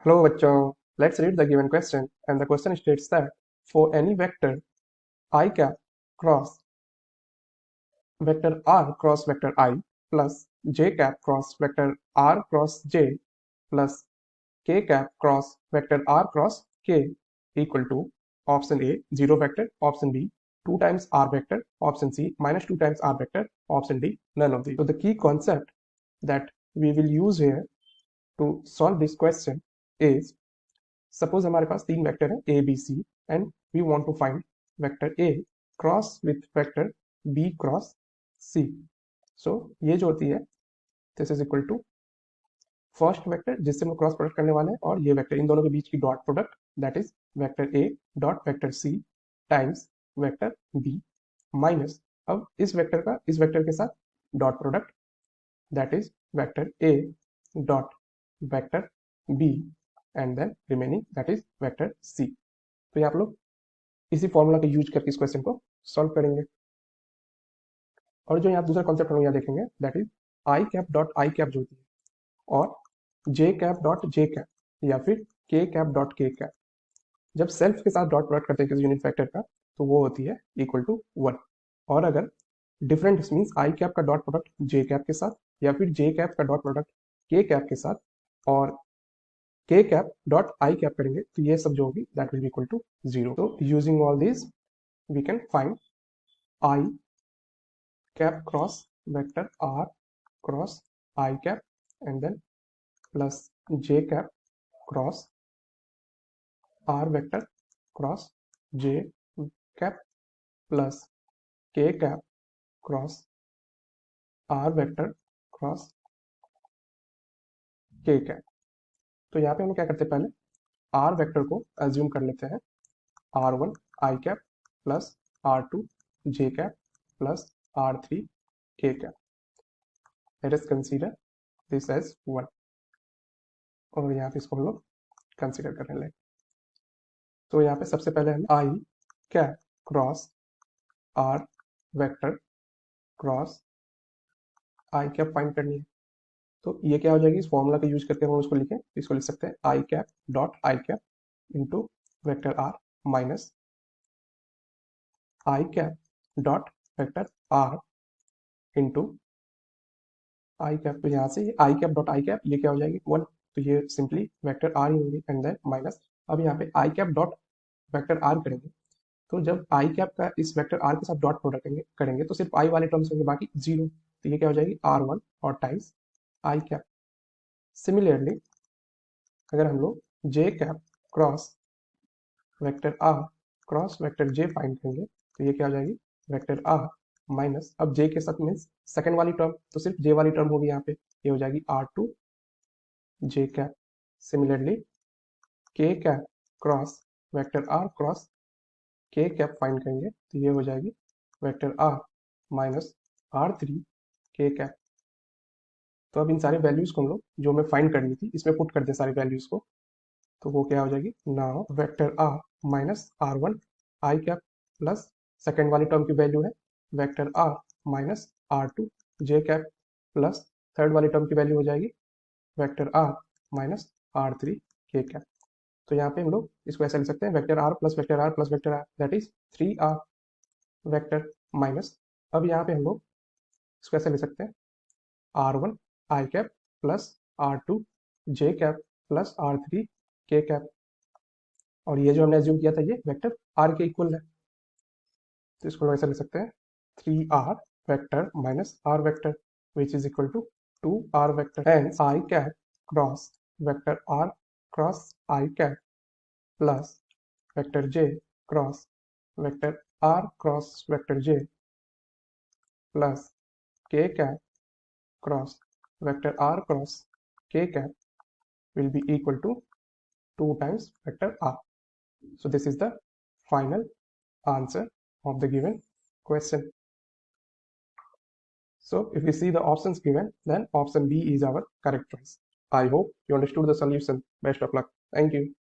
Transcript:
Hello bachcho, let's read the given question, and the question states that for any vector I cap cross vector r cross vector I plus j cap cross vector r cross j plus k cap cross vector r cross k equal to option A 0 vector, option B 2 times r vector, option C minus 2 times r vector, option D none of these. So the key concept that we will use here to solve this question is, suppose हमारे पास तीन vector है A B C and we want to find vector A cross with vector B cross C. So ये जो होती है this is equal to first vector जिससे हम क्रॉस प्रोडक्ट करने वाले हैं और ये वेक्टर इन दोनों के बीच की dot product that is vector A dot vector C times vector B minus अब इस वेक्टर का इस वेक्टर के साथ dot product that is vector A dot vector B and then remaining that is vector C. तो ये आप लोग इसी फॉर्मूला का यूज करके इस क्वेश्चन को सॉल्व करेंगे. और जो यहाँ दूसरा कॉन्सेप्ट हम लोग यहाँ देखेंगे that is I cap dot I cap जो होती है और जे कैप डॉट जे कैप या फिर के कैप डॉट के कैप जब सेल्फ के साथ डॉट प्रोडक्ट करते हैं किसी यूनिट वेक्टर का तो वो होती है इक्वल टू 1. और अगर डिफरेंट मीन्स आई कैप का डॉट प्रोडक्ट जे कैप के साथ या फिर जे कैप का डॉट प्रोडक्ट के कैप के साथ और के कैप डॉट आई कैप करेंगे तो ये सब जो होगी that will be equal to 0. तो using all this we can find I cap cross vector are cross I cap and then plus J cap cross R vector cross J cap plus K cap cross R vector cross के cap. तो यहाँ पे हम क्या करते हैं पहले are vector को एज्यूम कर लेते हैं r1 i cap plus r2 j cap plus r3 k cap. Let us consider this as 1 और यहाँ पे इसको हम लोग कंसीडर करने लगे. तो यहाँ पे सबसे पहले हम I cap cross R vector cross I cap find करनी है. तो ये क्या हो जाएगी इस फॉर्मूला का यूज करके हम उसको लिखें इसको लिख सकते हैं I cap dot I cap into vector are minus I cap dot vector R into I cap. तो यहाँ से I cap dot I cap ये क्या हो जाएगी 1 तो ये सिंपली वेक्टर आर ही होगी एंड देन माइनस अब यहाँ पे आई कैप डॉट वेक्टर आर करेंगे तो जब आई कैप का इस वेक्टर आर के साथ डॉट प्रोडक्ट करेंगे तो सिर्फ आई वाले टर्म्स होंगे बाकी 0. तो ये क्या हो जाएगी r1 और टाइम्स आई कैप. सिमिलरली अगर हम लोग J cap cross vector are cross vector J find करेंगे तो ये क्या हो जाएगी वेक्टर आर माइनस अब जे के साथ मीन्स सेकेंड वाली टर्म तो सिर्फ जे वाली टर्म होगी यहाँ पे ये हो जाएगी r2 j cap. Similarly k cap cross vector are cross के कैप फाइंड करेंगे तो ये हो जाएगी vector are minus r3 k cap. तो अब इन सारे वैल्यूज को हम लोग जो हमें फाइंड करनी थी इसमें पुट कर दें सारी वैल्यूज को तो वो क्या हो जाएगी now vector are minus r1 i cap plus second वाली टर्म की वैल्यू है vector are minus r2 j cap plus third वाली टर्म की वैल्यू हो जाएगी vector are minus r3 k cap. तो यहाँ पे हम लोग इसको ऐसा लिख सकते हैं vector r plus vector r plus vector r that is 3r vector minus अब यहाँ पे हम लोग इसको ऐसा लिख सकते हैं r1 i cap plus r2 j cap plus r3 k cap. और ये जो हमने एज्यूम किया था ये वेक्टर r के इक्वल है तो इसको ऐसा लिख सकते हैं 3r vector minus r vector which is equal to 2r vector. Hence I cap cross vector r cross I cap plus vector j cross vector r cross vector j plus k cap cross vector r cross k cap will be equal to 2 times vector r. So this is the final answer of the given question. So if we see the options given, then option B is our correct choice. I hope you understood the solution. Best of luck. Thank you.